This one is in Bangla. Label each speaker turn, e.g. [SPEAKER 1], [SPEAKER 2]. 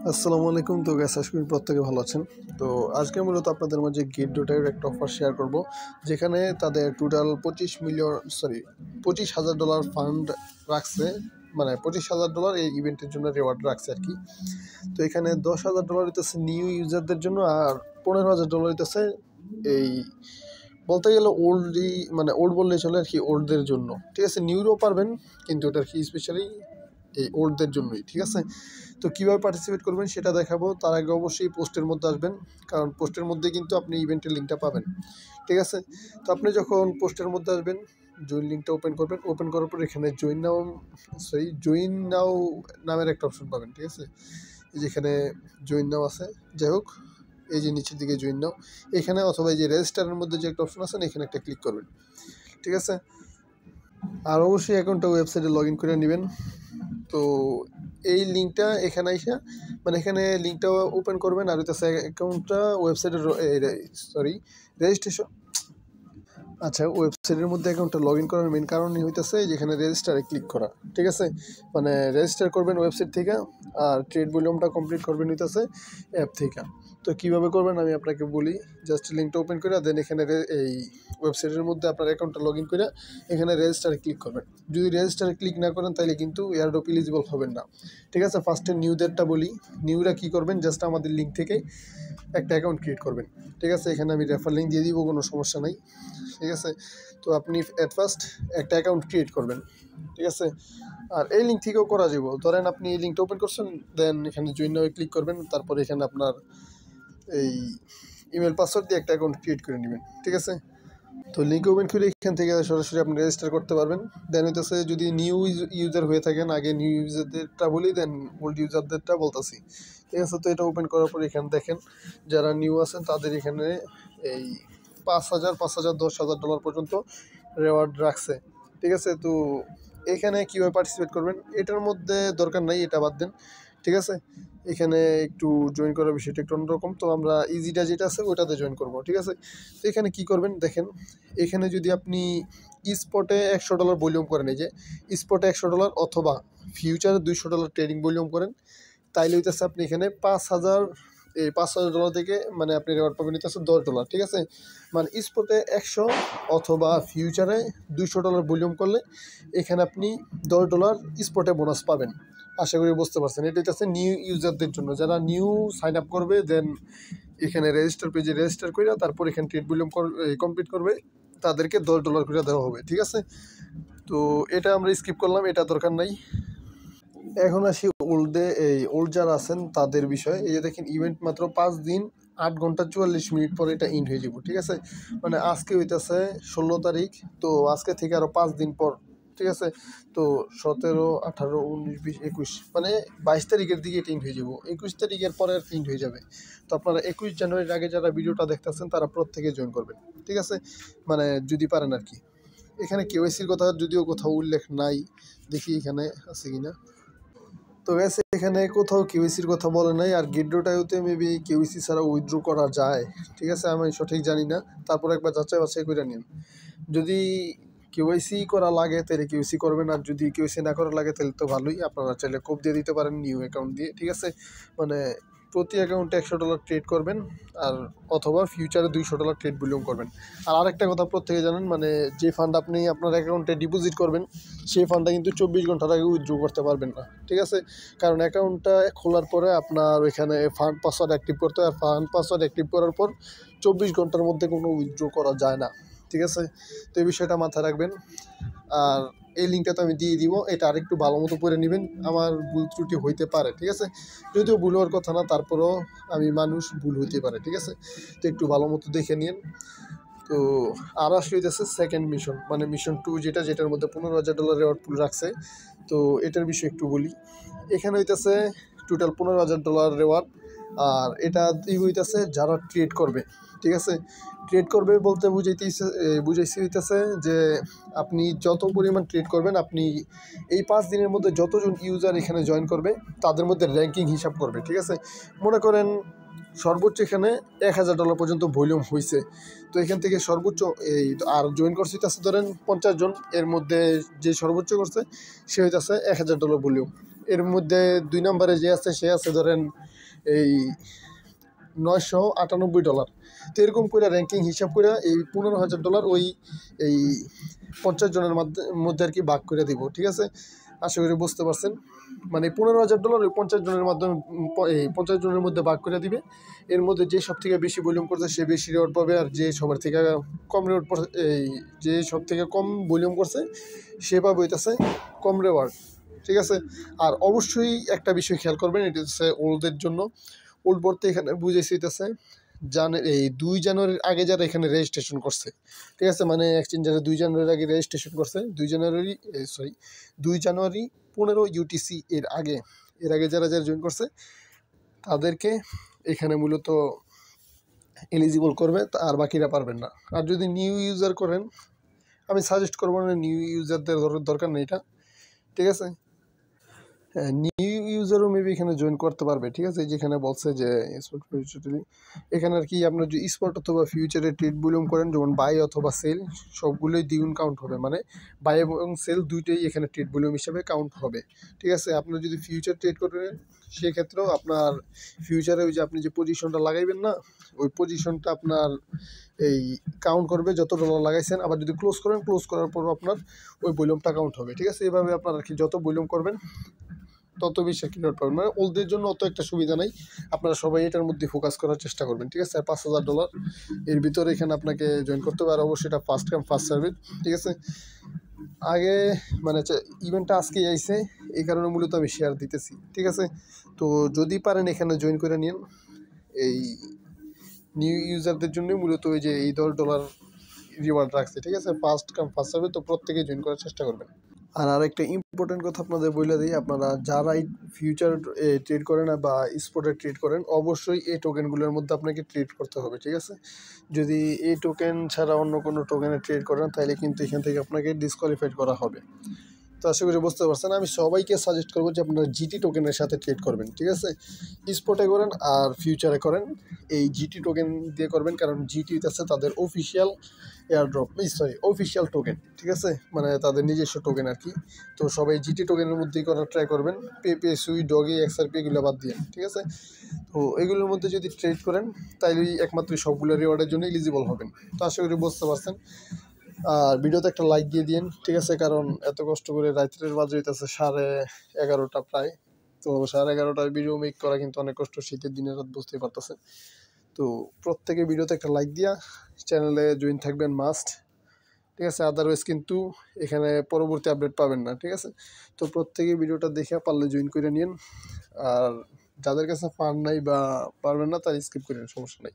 [SPEAKER 1] আসসালামু আলাইকুম। তো গ্যাস আশা করি প্রত্যেকে ভালো আছেন। তো আজকে মূলত আপনাদের মাঝে গেট.এর একটা অফার শেয়ার করব, যেখানে তাদের টোটাল $25,000 ফান্ড রাখছে, মানে $25,000 এই ইভেন্টের জন্য রিওয়ার্ড রাখছে আর কি। তো এখানে $10,000 হইতেছে নিউ ইউজারদের জন্য, আর $15,000 হইতেছে এই বলতে গেলে ওল্ডই, মানে ওল্ড বললেই চলে আর কি, ওল্ডদের জন্য। ঠিক আছে, নিউরও পারবেন, কিন্তু ওটা আর কি স্পেশালি এই ওল্ডদের জন্যই। ঠিক আছে, তো কীভাবে পার্টিসিপেট করবেন সেটা দেখাবো। তার আগে অবশ্যই পোস্টের মধ্যে আসবেন, কারণ পোস্টের মধ্যে কিন্তু আপনি ইভেন্টের লিঙ্কটা পাবেন। ঠিক আছে, তো আপনি যখন পোস্টের মধ্যে আসবেন, জয়েন লিঙ্কটা ওপেন করবেন। ওপেন করার পর এখানে জয়েন নাও নামের একটা অপশন পাবেন। ঠিক আছে, যেখানে জয়েন নাও আছে, যাই হোক এই যে নিচের দিকে জয়েন নাও এখানে, অথবা এই যে রেজিস্টারের মধ্যে যে একটা অপশন আছে এখানে একটা ক্লিক করবেন। ঠিক আছে, আর অবশ্যই অ্যাকাউন্টটা ওয়েবসাইটে লগ ইন করে নেবেন। তো এই লিঙ্কটা এখানে এসে, মানে এখানে লিঙ্কটা ওপেন করবেন, আর হইতেছে অ্যাকাউন্টটা ওয়েবসাইটের রেজিস্ট্রেশন, আচ্ছা ওয়েবসাইটের মধ্যে অ্যাকাউন্টটা লগ ইন করার মেন কারণই হইতেছে যেখানে রেজিস্টারে ক্লিক করা। ঠিক আছে, মানে রেজিস্টার করবেন ওয়েবসাইট থেকে, আর ট্রেড ভলিউমটা কমপ্লিট করবেন হইতেছে অ্যাপ থেকে। তো কীভাবে করবেন আমি আপনাকে বলি। জাস্ট লিঙ্কটা ওপেন করে দেন এখানে এই ওয়েবসাইটের মধ্যে আপনার অ্যাকাউন্টটা লগ ইন করে এখানে রেজিস্টারে ক্লিক করবেন। যদি রেজিস্টারে ক্লিক না করেন তাহলে কিন্তু এয়ারড্রপ এলিজিবল হবেন না। ঠিক আছে, ফার্স্টে নিউদেরটা বলি। নিউরা কী করবেন, জাস্ট আমাদের লিঙ্ক থেকে একটা অ্যাকাউন্ট ক্রিয়েট করবেন। ঠিক আছে, এখানে আমি রেফার লিঙ্ক দিয়ে দিব, কোনো সমস্যা নাই। ঠিক আছে, তো আপনি অ্যাট ফার্স্ট একটা অ্যাকাউন্ট ক্রিয়েট করবেন। ঠিক আছে, আর এই লিঙ্ক থেকেও করা যাব। ধরেন আপনি এই লিঙ্কটা ওপেন করছেন, দেন এখানে জয়েন নাও ক্লিক করবেন, তারপর এখানে আপনার এই ইমেল পাসওয়ার্ড দিয়ে একটা অ্যাকাউন্ট ক্রিয়েট করে নেবেন। ঠিক আছে, তো লিঙ্ক ওপেন করে এখান থেকে সরাসরি আপনি রেজিস্টার করতে পারবেন। দেন হইতেছে যদি নিউ ইউজার হয়ে থাকেন, আগে নিউ ইউজারদেরটা বলি, দেন ওল্ড ইউজারদেরটা বলতেছি। ঠিক আছে, তো এটা ওপেন করার পর এখানে দেখেন যারা নিউ আছেন তাদের এখানে এই 5,000, 5,000, $10,000 পর্যন্ত রেওয়ার্ড রাখছে। ঠিক আছে, তো এখানে কীভাবে পার্টিসিপেট করবেন এটার মধ্যে দরকার নাই, এটা বাদ দেন। ঠিক আছে, এখানে একটু জয়েন করার বিষয়টা একটু অন্যরকম, তো আমরা ইজিটা যেটা আছে ওটাতে জয়েন করব। ঠিক আছে, তো এখানে কী করবেন দেখেন, এখানে যদি আপনি স্পটে $100 ভলিউম করেন, এই যে স্পটে $100 অথবা ফিউচারে $200 ট্রেডিং ভলিউম করেন, তাইলে হইতেছে আপনি এখানে $5,000 থেকে, মানে আপনি রেওয়ার্ড পাবেন হইতেছে $10। ঠিক আছে, মানে স্পটে 100 অথবা ফিউচারে $200 ভলিউম করলে এখানে আপনি $10 স্পটে বোনাস পাবেন। আশা করি বুঝতে পারছেন। এটা হচ্ছে নিউ ইউজারদের জন্য, যারা নিউ সাইন আপ করবে, দেন এখানে রেজিস্টার পেজে রেজিস্টার করে তারপর এখানে ট্রেড ভলিউম কমপ্লিট করবে, তাদেরকে $10 করে দেওয়া হবে। ঠিক আছে, তো এটা আমরা স্কিপ করলাম, এটা দরকার নাই। এখন আসি এই ওল্ড যারা আছেন তাদের বিষয়ে। এই যে দেখেন, ইভেন্ট মাত্র 5 দিন 8 ঘন্টা 44 মিনিট পরে এটা এন্ড হয়ে যাব। ঠিক আছে, মানে আজকে হইতেছে 16 তারিখ, তো আজকে থেকে আরও 5 দিন পর। ঠিক আছে, তো 17, 18, 19, 20, 21, মানে 22 তারিখের দিকে এটা এন্ড হয়ে যাব। 21 তারিখের পরে আর এন্ড হয়ে যাবে। তো আপনারা 21 জানুয়ারির আগে যারা ভিডিওটা দেখতেছেন তারা প্রত্যেকে জয়েন করবেন। ঠিক আছে, মানে যদি পারেন আর কি। এখানে কেওয়াইসির কথা যদিও কোথাও উল্লেখ নাই, দেখি এখানে আছে কিনা। তো গেছে এখানে কোথাও কেওয়াইসির কথা বলে নাই, আর গেট.ioতে মেবি কেওয়াইসি ছাড়া উইথড্র করা যায়। ঠিক আছে, আমি সঠিক জানি না, তারপর একবার যাচাই বাছাই করে নিন। যদি কেওয়াইসি করা লাগে তাহলে কেওয়াইসি করবেন, আর যদি কেওয়াইসি না করা লাগে তাহলে তো ভালোই, আপনারা চাইলে কোড দিয়ে দিতে পারেন নিউ অ্যাকাউন্ট দিয়ে। ঠিক আছে, মানে প্রতি অ্যাকাউন্টে $100 ট্রেড করবেন, আর অথবা ফিউচারে $200 ট্রেড ভলিউম করবেন। আর আরেকটা কথা প্রত্যেকে জানেন, মানে যে ফান্ড আপনি আপনার অ্যাকাউন্টে ডিপোজিট করবেন সেই ফান্ডটা কিন্তু 24 ঘন্টার আগে উইথড্র করতে পারবেন না। ঠিক আছে, কারণ অ্যাকাউন্টটা খোলার পরে আপনার ওইখানে ফান্ড পাসওয়ার্ড অ্যাক্টিভ করতে হয়, আর ফান্ড পাসওয়ার্ড অ্যাক্টিভ করার পর 24 ঘন্টার মধ্যে কোনো উইথড্র করা যায় না। ঠিক আছে, তো এই বিষয়টা মাথায় রাখবেন। আর এই লিঙ্কটা তো আমি দিয়ে দিব, এটা আরেকটু ভালো মতো পড়ে নেবেন, আমার ভুল ত্রুটি হইতে পারে। ঠিক আছে, যদিও ভুল হওয়ার কথা না, তারপরেও আমি মানুষ, ভুল হইতে পারে। ঠিক আছে, তো একটু ভালো মতো দেখে নিন। তো আর আসলে হইতেছে সেকেন্ড মিশন, মানে মিশন 2, যেটার মধ্যে $15,000 রেওয়ার্ড পুল রাখছে। তো এটার বিষয়ে একটু বলি। এখানে হইতেছে টোটাল $15,000 রেওয়ার্ড, আর এটা হইতেছে যারা ট্রেড করবে। ঠিক আছে, ট্রেড করবে বলতে বুঝাইছি হইতেছে যে আপনি যত পরিমাণ ট্রেড করবেন, আপনি এই 5 দিনের মধ্যে যতজন ইউজার এখানে জয়েন করবে তাদের মধ্যে র্যাঙ্কিং হিসাব করবে। ঠিক আছে, মনে করেন সর্বোচ্চ এখানে $1,000 পর্যন্ত ভলিউম হয়েছে, তো এখান থেকে সর্বোচ্চ আর জয়েন করছে হইতেছে ধরেন 50 জন, এর মধ্যে যে সর্বোচ্চ করছে সে হইতেছে $1,000 ভলিউম। এর মধ্যে 2 নম্বরে যে আছে সে আছে ধরেন এই $998। তো এরকম করে র্যাঙ্কিং হিসাব করে এই $15,000 ওই এই 50 জনের মধ্যে আর কি ভাগ করে দিব, ঠিক আছে। আশা করি বুঝতে পারছেন। মানে $15,000 ওই 50 জনের মাধ্যমে এই 50 জনের মধ্যে ভাগ করে দিবে। এর মধ্যে যে সব থেকে বেশি ভলিউম করছে সে বেশি রিওয়ার্ড পাবে, আর যে সবার থেকে কম রিওয়ার্ড এই যে সব থেকে কম ভলিউম করছে সে পাবে হইতেছে কম রিওয়ার্ড, ঠিক আছে। আর অবশ্যই একটা বিষয় খেয়াল করবেন, এটা হচ্ছে ওল্ডদের জন্য। ওল্ড বলতে এখানে বুঝেছি হইতেছে এই 2 জানুয়ারির আগে যারা এখানে রেজিস্ট্রেশন করছে, ঠিক আছে। মানে এক্সচেঞ্জ যারা 2 জানুয়ারির আগে রেজিস্ট্রেশন করছে, 2 জানুয়ারি 15 UTC এর আগে যারা জয়েন করছে তাদেরকে এখানে মূলত এলিজিবল করবে, আর বাকিরা পারবেন না। আর যদি নিউ ইউজার করেন, আমি সাজেস্ট করবো না, নিউ ইউজারদের দরকার নেই এটা, ঠিক আছে। হ্যাঁ, নিউ ইউজারও মেবি এখানে জয়েন করতে পারবে, ঠিক আছে। যেখানে বলছে যে স্পট ফিউচার, এখানে আর কি আপনার যে স্পট অথবা ফিউচারে ট্রেড ভলিউম করেন, যেমন বাই অথবা সেল, সবগুলোই দ্বিগুণ কাউন্ট হবে। মানে বাই এবং সেল দুইটাই এখানে ট্রেড ভলিউম হিসাবে কাউন্ট হবে, ঠিক আছে। আপনার যদি ফিউচার ট্রেড করেন সেক্ষেত্রেও আপনার ফিউচারে ওই যে আপনি যে পজিশনটা লাগাইবেন না, ওই পজিশনটা আপনার এই কাউন্ট করবে যত ডলার লাগাইছেন। আবার যদি ক্লোজ করেন, ক্লোজ করার পর আপনার ওই ভলিউমটা কাউন্ট হবে, ঠিক আছে। এভাবে আপনার আর কি যত ভলিউম করবেন তত বেশি ক্লিয়ার পাবেন। মানে ওলদের জন্য অত একটা সুবিধা নাই, আপনারা সবাই এটার মধ্যে ফোকাস করার চেষ্টা করবেন, ঠিক আছে। আর $5,000 এর ভিতরে এখানে আপনাকে জয়েন করতে হবে, আর অবশ্যই এটা ফার্স্ট কাম ফার্স্ট সার্ভিস, ঠিক আছে। আগে মানে ইভেন্টটা আজকেই আইছে, এই কারণে মূলত আমি শেয়ার দিতেছি, ঠিক আছে। তো যদি পারেন এখানে জয়েন করে নিন। এই নিউ ইউজারদের জন্য মূলত ওই যে এই $10 রিওয়ার্ড রাখছে, ঠিক আছে। ফার্স্ট কাম ফার্স্ট সার্ভিস, তো প্রত্যেকেই জয়েন করার চেষ্টা করবেন। আর আরেকটা ইম্পর্টেন্ট কথা আপনাদের বলে দিই, আপনারা যারা এই ফিউচার ট্রেড করেন বা স্পটে ট্রেড করেন, অবশ্যই এই টোকেনগুলোর মধ্যে আপনাকে ট্রেড করতে হবে, ঠিক আছে। যদি এই টোকেন ছাড়া অন্য কোনো টোকেনে ট্রেড করেন তাহলে কিন্তু এখান থেকে আপনাকে ডিসকোয়ালিফাইড করা হবে। তো আশা করি বুঝতে পারছেন। আমি সবাইকে সাজেস্ট করবো যে আপনারা জিটি টোকেনের সাথে ট্রেড করবেন, ঠিক আছে। স্পটে করেন আর ফিউচারে করেন, এই জিটি টোকেন দিয়ে করবেন, কারণ জিটি আছে তাদের অফিসিয়াল এয়ারড্রপ, অফিসিয়াল টোকেন, ঠিক আছে। মানে তাদের নিজস্ব টোকেন আর কি। তো সবাই জিটি টোকেনের মধ্যেই করার ট্রাই করবেন, পেপে, সুই, ডগি, XRP এগুলো বাদ দিয়ে, ঠিক আছে। তো এগুলোর মধ্যে যদি ট্রেড করেন তাইলেই একমাত্র সবগুলো রিওয়ার্ডের জন্য এলিজিবল হবেন। তো আশা করি বুঝতে পারছেন। আর ভিডিওতে একটা লাইক দিয়ে দিন, ঠিক আছে। কারণ এত কষ্ট করে রাত্রের বাজে হইতেছে 11:30 প্রায়। তো 11:30টায় ভিডিও মেক করা কিন্তু অনেক কষ্ট, শীতের দিনের রাত, বুঝতেই পারতেছেন। তো প্রত্যেকে ভিডিওতে একটা লাইক দিয়া চ্যানেলে জয়েন থাকবেন মাস্ট, ঠিক আছে। আদারওয়াইজ কিন্তু এখানে পরবর্তী আপডেট পাবেন না, ঠিক আছে। তো প্রত্যেকে ভিডিওটা দেখে পারলে জয়েন করে নিন। আর যাদের কাছে ফান্ড নাই বা পারবেন না তারা স্কিপ করেন, সমস্যা নাই।